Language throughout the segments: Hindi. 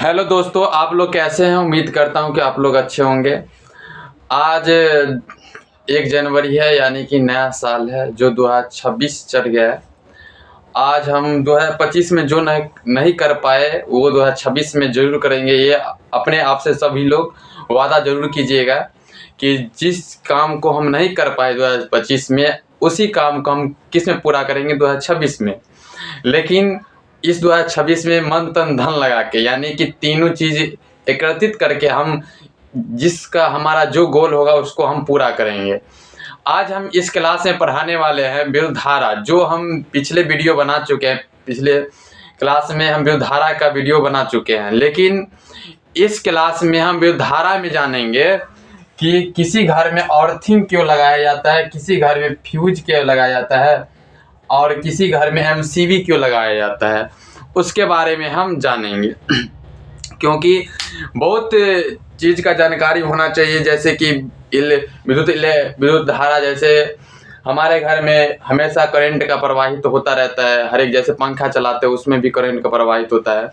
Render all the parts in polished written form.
हेलो दोस्तों, आप लोग कैसे हैं। उम्मीद करता हूं कि आप लोग अच्छे होंगे। आज 1 जनवरी है, यानी कि नया साल है जो 2026 चढ़ गया है। आज हम 2025 में जो नहीं कर पाए वो 2026 में ज़रूर करेंगे। ये अपने आप से सभी लोग वादा ज़रूर कीजिएगा कि जिस काम को हम नहीं कर पाए 2025 में, उसी काम को हम किस में पूरा करेंगे 2026 में। लेकिन इस 2026 में मन तन धन लगा के, यानी कि तीनों चीज़ एकत्रित करके हम जिसका हमारा जो गोल होगा उसको हम पूरा करेंगे। आज हम इस क्लास में पढ़ाने वाले हैं विरुद्धधारा, जो हम पिछले वीडियो बना चुके हैं। पिछले क्लास में हम विरुद्धधारा का वीडियो बना चुके हैं, लेकिन इस क्लास में हम विरुद्धधारा में जानेंगे कि किसी घर में अर्थिंग क्यों लगाया जाता है, किसी घर में फ्यूज क्यों लगाया जाता है और किसी घर में एमसीबी क्यों लगाया जाता है, उसके बारे में हम जानेंगे। क्योंकि बहुत चीज़ का जानकारी होना चाहिए, जैसे कि विद्युत धारा, जैसे हमारे घर में हमेशा करंट का प्रवाहित होता रहता है। हर एक, जैसे पंखा चलाते हैं उसमें भी करंट का प्रवाहित होता है,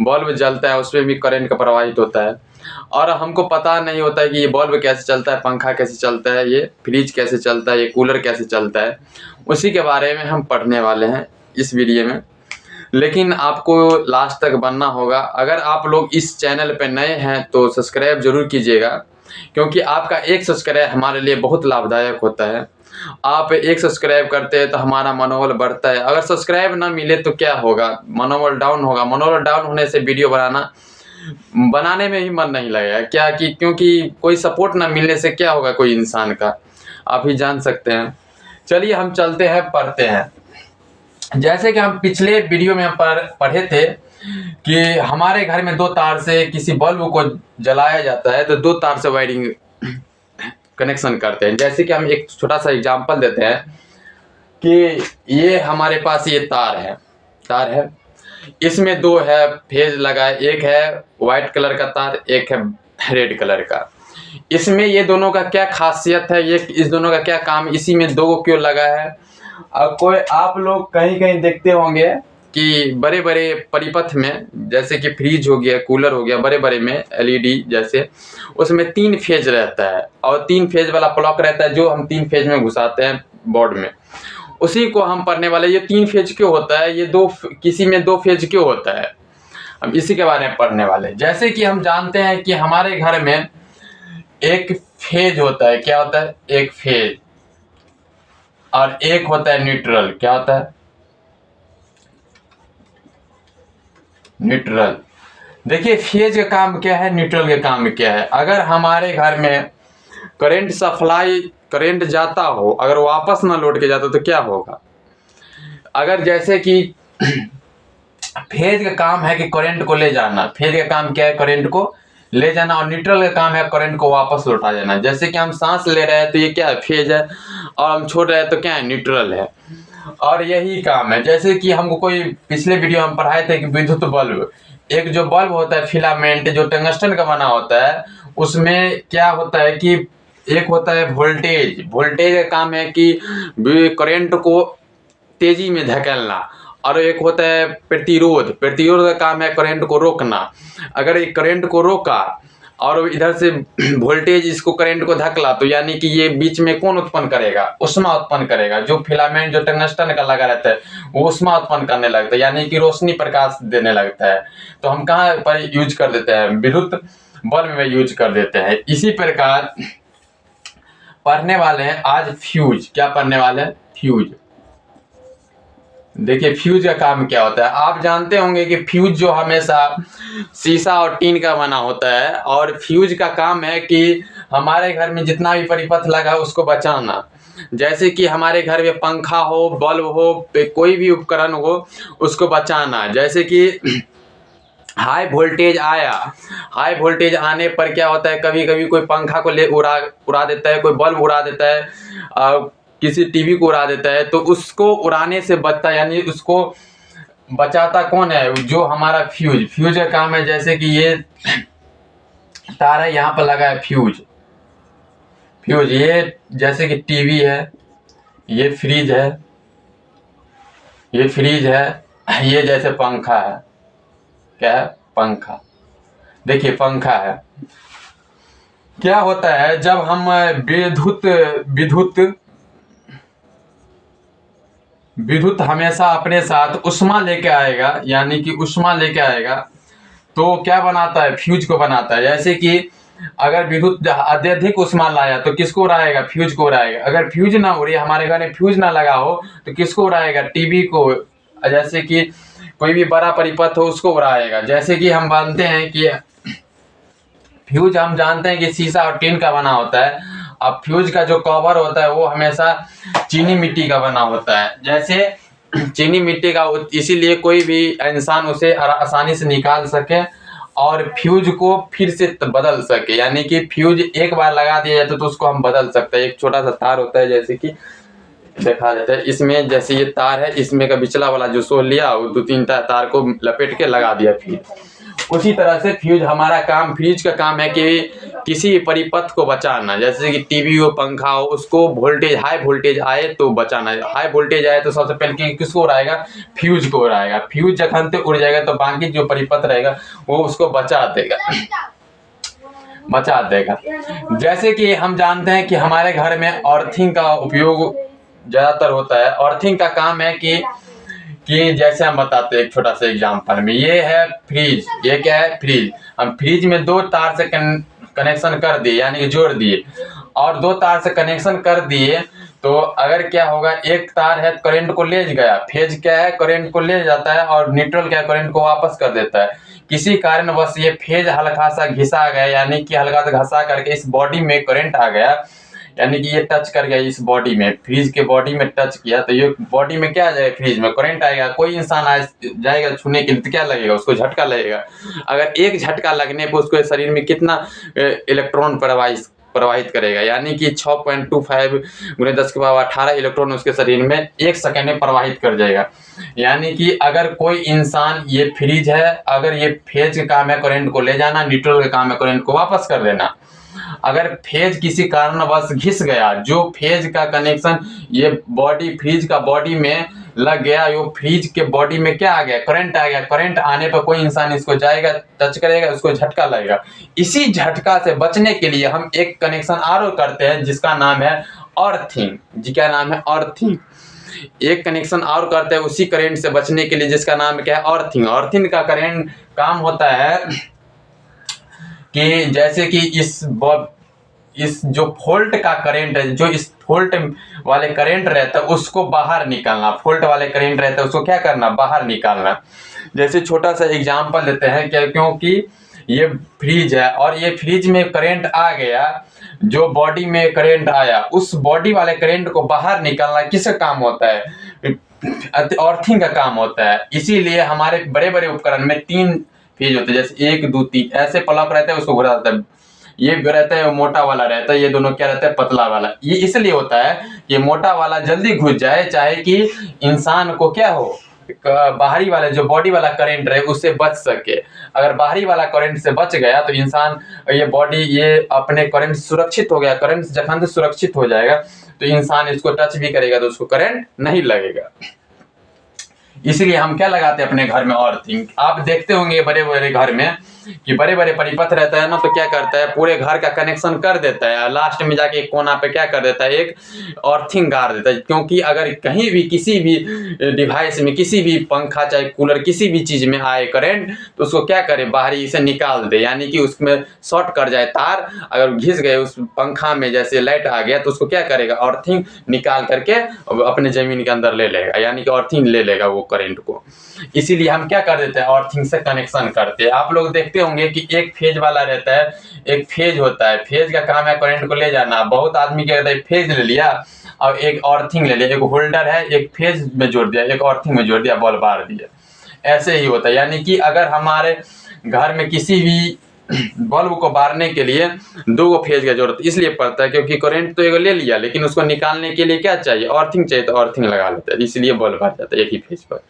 बल्ब जलता है उसमें भी करंट का प्रवाहित होता है। और हमको पता नहीं होता है कि ये बल्ब कैसे चलता है, पंखा कैसे चलता है, ये फ्रिज कैसे चलता है, ये कूलर कैसे चलता है। उसी के बारे में हम पढ़ने वाले हैं इस वीडियो में। लेकिन आपको लास्ट तक बनना होगा। अगर आप लोग इस चैनल पे नए हैं तो सब्सक्राइब जरूर कीजिएगा, क्योंकि आपका एक सब्सक्राइब हमारे लिए बहुत लाभदायक होता है। आप एक सब्सक्राइब करते हैं तो हमारा मनोबल बढ़ता है। अगर सब्सक्राइब ना मिले तो क्या होगा, मनोबल डाउन होगा। मनोबल डाउन होने से वीडियो बनाने में ही मन नहीं लगेगा। क्या कि क्योंकि कोई सपोर्ट ना मिलने से क्या होगा कोई इंसान का, आप ही जान सकते हैं। चलिए हम चलते हैं, पढ़ते हैं। जैसे कि हम पिछले वीडियो में पढ़े थे कि हमारे घर में 2 तार से किसी बल्ब को जलाया जाता है, तो 2 तार से वायरिंग कनेक्शन करते हैं। जैसे कि हम एक छोटा सा एग्जांपल देते हैं कि ये हमारे पास ये तार है, इसमें 2 है फेज लगा है। एक है वाइट कलर का तार, एक है रेड कलर का। इसमें ये दोनों का क्या खासियत है, ये इस दोनों का क्या काम, इसी में 2 को क्यों लगा है। अब कोई आप लोग कहीं कहीं देखते होंगे कि बड़े बड़े परिपथ में, जैसे कि फ्रिज हो गया, कूलर हो गया, बड़े बड़े में एलईडी जैसे, उसमें 3 फेज रहता है और 3 फेज वाला प्लग रहता है जो हम 3 फेज में घुसाते हैं बोर्ड में। उसी को हम पढ़ने वाले। ये 3 फेज क्यों होता है, ये किसी में 2 फेज क्यों होता है, हम इसी के बारे में पढ़ने वाले। जैसे कि हम जानते हैं कि हमारे घर में एक फेज होता है। क्या होता है? एक फेज। और एक होता है न्यूट्रल। क्या होता है? न्यूट्रल। देखिए, फेज का काम क्या है, न्यूट्रल का काम क्या है। अगर हमारे घर में करंट सप्लाई, करंट जाता हो, अगर वापस ना लौट के जाता तो क्या होगा। अगर जैसे कि फेज का काम है कि करंट को ले जाना, फेज का काम क्या है, करंट को ले जाना, और न्यूट्रल का काम है करंट को वापस लौटा जाना। जैसे कि हम सांस ले रहे हैं तो ये क्या है, फेज है, और हम छोड़ रहे हैं तो क्या है, न्यूट्रल है। और यही काम है। जैसे कि हमको कोई पिछले वीडियो हम पढ़ाए थे कि विद्युत बल्ब, एक जो बल्ब होता है फिलामेंट जो टंगस्टन का बना होता है, उसमें क्या होता है कि एक होता है वोल्टेज। वोल्टेज का काम है कि करंट को तेजी में धकेलना, और एक होता है प्रतिरोध। प्रतिरोध का काम है करंट को रोकना। अगर एक करंट को रोका और इधर से वोल्टेज इसको करंट को धकला, तो यानी कि ये बीच में कौन उत्पन्न करेगा, ऊष्मा उत्पन्न करेगा। जो फिलामेंट जो टंगस्टन का लगा रहता है वो ऊष्मा उत्पन्न करने लगता है, यानी कि रोशनी प्रकाश देने लगता है। तो हम कहाँ पर यूज कर देते हैं, विद्युत बल्ब में यूज कर देते हैं। इसी प्रकार पढ़ने वाले हैं आज फ्यूज। क्या पढ़ने वाले हैं? फ्यूज। देखिए, फ्यूज का काम क्या होता है। आप जानते होंगे कि फ्यूज जो हमेशा शीशा और टीन का बना होता है, और फ्यूज का काम है कि हमारे घर में जितना भी परिपथ लगा है उसको बचाना। जैसे कि हमारे घर में पंखा हो, बल्ब हो, कोई भी उपकरण हो, उसको बचाना। जैसे कि हाई वोल्टेज आया, हाई वोल्टेज आने पर क्या होता है, कभी कभी कोई पंखा को उड़ा देता है, कोई बल्ब उड़ा देता है, किसी टीवी को उड़ा देता है, तो उसको उड़ाने से बचता है, यानी उसको बचाता कौन है, जो हमारा फ्यूज। फ्यूज का काम है, जैसे कि ये तार है, यहाँ पर लगा है फ्यूज। फ्यूज ये जैसे कि टीवी है, ये फ्रिज है, ये फ्रिज है, ये जैसे पंखा है। क्या है? पंखा। देखिए पंखा है, क्या होता है जब हम विद्युत हमेशा अपने साथ उष्मा लेके आएगा, यानी कि उष्मा लेके आएगा तो क्या बनाता है, फ्यूज को बनाता है। जैसे कि अगर विद्युत अत्यधिक उष्मा लाया तो किसको उड़ाएगा, फ्यूज को उड़ाएगा। अगर फ्यूज ना उड़े, हमारे घर में फ्यूज ना लगा हो तो किसको उड़ाएगा, टीवी को। जैसे कि कोई भी बड़ा परिपथ हो उसको उड़ाएगा। जैसे कि हम मानते हैं कि फ्यूज हम जानते हैं कि शीशा और टीन का बना होता है। अब फ्यूज का जो कवर होता है वो हमेशा चीनी मिट्टी का बना होता है। जैसे चीनी मिट्टी का, इसीलिए कोई भी इंसान उसे आसानी से निकाल सके और फ्यूज को फिर से बदल सके। यानी कि फ्यूज एक बार लगा दिया जाता तो उसको हम बदल सकते हैं। एक छोटा सा तार होता है, जैसे कि देखा जाता है इसमें, जैसे ये तार है, इसमें का पिछला वाला जो सोल लिया और 2-3 तार को लपेट के लगा दिया फिर। उसी तरह से फ्यूज हमारा काम, फ्यूज का काम है कि किसी परिपथ को बचाना। जैसे कि टीवी हो, पंखा हो, उसको वोल्टेज, हाई वोल्टेज आए तो बचाना। हाई वोल्टेज आए तो सबसे पहले किसको उड़ाएगा, फ्यूज को उड़ाएगा। फ्यूज जखन तक उड़ जाएगा तो बाकी जो परिपथ रहेगा वो उसको बचा देगा। जैसे कि हम जानते हैं कि हमारे घर में अर्थिंग का उपयोग ज्यादातर होता है। अर्थिंग का काम है कि जैसे हम बताते हैं एक छोटा सा एग्जांपल में, ये है फ्रिज। ये क्या है, फ्रिज। हम फ्रिज में 2 तार से कनेक्शन कर दिए, यानी कि जोड़ दिए, और 2 तार से कनेक्शन कर दिए तो अगर क्या होगा, एक तार है करंट को ले गया, फेज क्या है, करंट को ले जाता है, और न्यूट्रल क्या, करंट को वापस कर देता है। किसी कारणवश ये फेज हल्का सा घिसा गया, यानी कि हल्का सा घसा करके इस बॉडी में करंट आ गया, यानी कि ये टच कर गया इस बॉडी में, फ्रिज के बॉडी में टच किया तो ये बॉडी में क्या आ जाएगा, फ्रिज में करंट आएगा। कोई इंसान जाएगा छूने के लिए तो क्या लगेगा, उसको झटका लगेगा। अगर एक झटका लगने पर उसको शरीर में कितना इलेक्ट्रॉन प्रवाहित करेगा, यानी कि 6.25 × 10⁻18 इलेक्ट्रॉन उसके शरीर में 1 सेकंड में प्रवाहित कर जाएगा। यानी कि अगर कोई इंसान, ये फ्रिज है, अगर ये फेज का काम है करंट को ले जाना, न्यूट्रल का काम है करंट को वापस कर देना। अगर फेज किसी कारणवश घिस गया, जो फेज का कनेक्शन ये बॉडी, फ्रिज का बॉडी में लग गया, वो फ्रिज के बॉडी में क्या आ गया, करंट आ गया। करंट आने पर कोई इंसान इसको जाएगा, टच करेगा, उसको झटका लगेगा। इसी झटका से बचने के लिए हम एक कनेक्शन और करते हैं जिसका नाम है अर्थिंग। जी क्या नाम है, अर्थिंग। एक कनेक्शन और करते हैं उसी करंट से बचने के लिए जिसका नाम क्या है, अर्थिंग। अर्थिंग का करंट काम होता है कि जैसे कि इस जो फॉल्ट का करंट है, जो इस फॉल्ट वाले करंट रहता है उसको बाहर निकालना। फॉल्ट वाले करंट रहता है उसको क्या करना, बाहर निकालना। जैसे छोटा सा एग्जांपल देते हैं, क्या, क्योंकि ये फ्रिज है और ये फ्रिज में करंट आ गया, जो बॉडी में करंट आया, उस बॉडी वाले करंट को बाहर निकालना किसका काम होता है, अर्थिंग का काम होता है। इसीलिए हमारे बड़े बड़े उपकरण में 3 फेज होते हैं, जैसे 1 2 3 ऐसे प्लग रहता है, उसको घुरा जाता है। ये रहता है मोटा वाला रहता है, ये दोनों क्या रहता है, पतला वाला। ये इसलिए होता है कि मोटा वाला जल्दी घुस जाए, चाहे कि इंसान को क्या हो, बाहरी वाले जो बॉडी वाला करंट रहे उससे बच सके। अगर बाहरी वाला करंट से बच गया तो इंसान, ये बॉडी, ये अपने करंट सुरक्षित हो गया। करंट जखन से सुरक्षित हो जाएगा तो इंसान इसको टच भी करेगा तो उसको करंट नहीं लगेगा। इसलिए हम क्या लगाते हैं अपने घर में, अर्थिंग। आप देखते होंगे बड़े बड़े घर में कि बड़े बड़े परिपथ रहता है ना, तो क्या करता है, पूरे घर का कनेक्शन कर देता है, लास्ट में जाके एक कोना पे क्या कर देता है, एक अर्थिंग गाड़ देता है। क्योंकि अगर कहीं भी किसी भी डिवाइस में, किसी भी पंखा चाहे कूलर, किसी भी चीज में आए करंट तो उसको क्या करे, बाहरी इसे निकाल दे, यानी कि उसमें शॉर्ट कर जाए तार। अगर घिस गए उस पंखा में, जैसे लाइट आ गया तो उसको क्या करेगा, अर्थिंग निकाल करके अपने जमीन के अंदर ले लेगा, यानी कि अर्थिंग ले लेगा वो करंट को। इसीलिए हम क्या कर देते हैं, अर्थिंग से कनेक्शन करते हैं। आप लोग देखते होंगे कि एक फेज वाला रहता है, एक फेज होता है, फेज का काम है करंट को ले जाना। बहुत आदमी क्या करता है, फेज ले लिया और एक अर्थिंग ले लिया, एक होल्डर है, एक फेज में जोड़ दिया, एक अर्थिंग में जोड़ दिया, बॉल बार दिया। ऐसे ही होता है। यानी कि अगर हमारे घर में किसी भी बल्ब को बारने के लिए 2 फेज की जरूरत इसलिए पड़ता है क्योंकि करंट तो एक ले लिया, लेकिन उसको निकालने के लिए क्या चाहिए, अर्थिंग चाहिए, तो अर्थिंग लगा लेते हैं, इसलिए बल्ब बार जाता है एक ही फेज पर।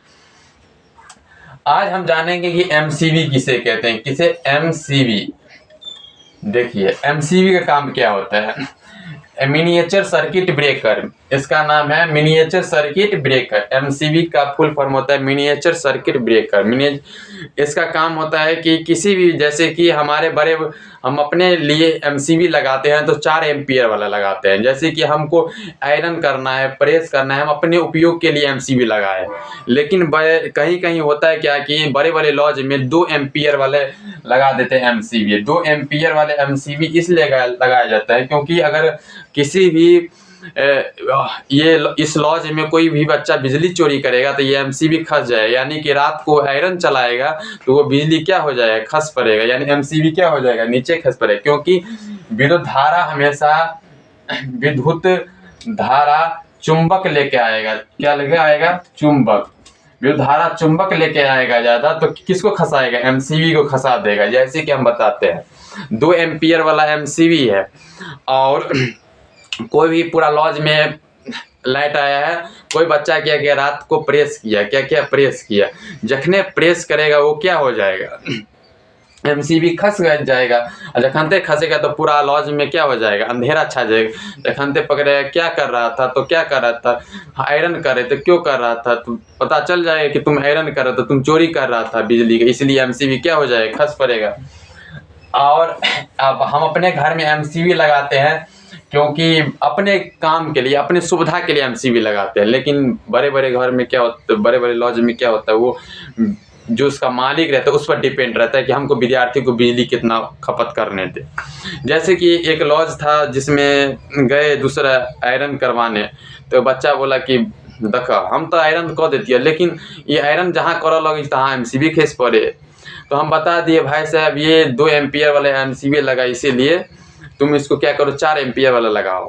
आज हम जानेंगे कि एमसीबी किसे कहते हैं, किसे एमसीबी। देखिए एमसीबी का काम क्या होता है। मिनिएचर सर्किट ब्रेकर, इसका नाम है मिनिएचर सर्किट ब्रेकर। एमसीबी का फुल फॉर्म होता है मिनिएचर सर्किट ब्रेकर। इसका काम होता है कि किसी भी, जैसे कि हम अपने लिए एमसीबी लगाते हैं तो 4 एम्पियर वाला लगाते हैं। जैसे कि हमको आयरन करना है, प्रेस करना है, हम अपने उपयोग के लिए एमसीबी लगाए। लेकिन कहीं कहीं होता है क्या कि बड़े बड़े लॉज में 2 एम्पियर वाले लगा देते हैं एमसीबी। 2 एम्पियर वाले एमसीबी इसलिए लगाया जाता है क्योंकि अगर किसी भी इस लॉज में कोई भी बच्चा बिजली चोरी करेगा तो ये एमसीबी खस जाएगा, यानी कि रात को आयरन चलाएगा तो वो बिजली क्या हो जाएगा, खस पड़ेगा, यानी एमसीबी क्या हो जाएगा, नीचे खस पड़ेगा। क्योंकि विद्युत धारा हमेशा विद्युत धारा चुंबक लेके आएगा। क्या लेके आएगा? चुंबक। विद्युत धारा चुंबक लेके आएगा ज़्यादा, तो किसको खसाएगा? एमसीबी को खसा देगा। जैसे कि हम बताते हैं 2 एम्पियर वाला एमसीबी है और कोई भी पूरा लॉज में लाइट आया है, कोई बच्चा क्या किया, रात को प्रेस किया, क्या प्रेस किया, जखने प्रेस करेगा वो क्या हो जाएगा, एमसीबी खस जाएगा। और जखनते खसेगा तो पूरा लॉज में क्या हो जाएगा, अंधेरा छा जाएगा। जखनते पकड़ेगा क्या कर रहा था, तो क्या कर रहा था, आयरन कर रहे थे, क्यों कर रहा था, तो पता चल जाएगा कि तुम आयरन कर रहे थे, तुम चोरी कर रहा था बिजली का, इसलिए एमसीबी क्या हो जाएगा, खस पड़ेगा। और अब हम अपने घर में एमसीबी लगाते हैं क्योंकि अपने काम के लिए, अपने सुविधा के लिए एमसीबी लगाते हैं। लेकिन बड़े बड़े घर में क्या होता है, बड़े बड़े लॉज में क्या होता है, वो जो उसका मालिक रहता है उस पर डिपेंड रहता है कि हमको विद्यार्थी को बिजली कितना खपत करने दे। जैसे कि एक लॉज था जिसमें गए दूसरा आयरन करवाने, तो बच्चा बोला कि देखा हम तो आयरन कर देती है, लेकिन ये आयरन जहाँ कर लगी तहाँ एमसीबी खींच पड़े। तो हम बता दिए भाई साहब ये 2 एम्पियर वाले एमसीबी लगा, इसीलिए तुम इसको क्या करो 4 एम्पियर वाला लगाओ।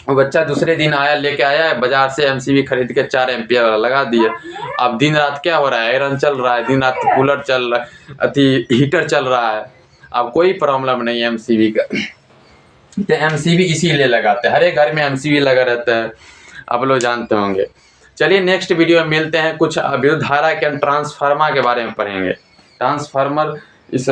वो बच्चा दूसरे दिन आया, लेके आया बाजार से एमसीबी खरीद के 4 एम्पियर वाला लगा दिया। अब दिन रात क्या हो रहा है, आयरन चल रहा है, दिन रात कूलर चल रहा है, हीटर चल रहा है, अब कोई प्रॉब्लम नहीं है एमसीबी का। तो एमसीबी इसीलिए लगाते हैं, हर एक घर में एमसीबी लगा रहता है, आप लोग जानते होंगे। चलिए नेक्स्ट वीडियो में मिलते हैं, कुछ विद्युत धारा के ट्रांसफार्मर के बारे में पढ़ेंगे। ट्रांसफार्मर इस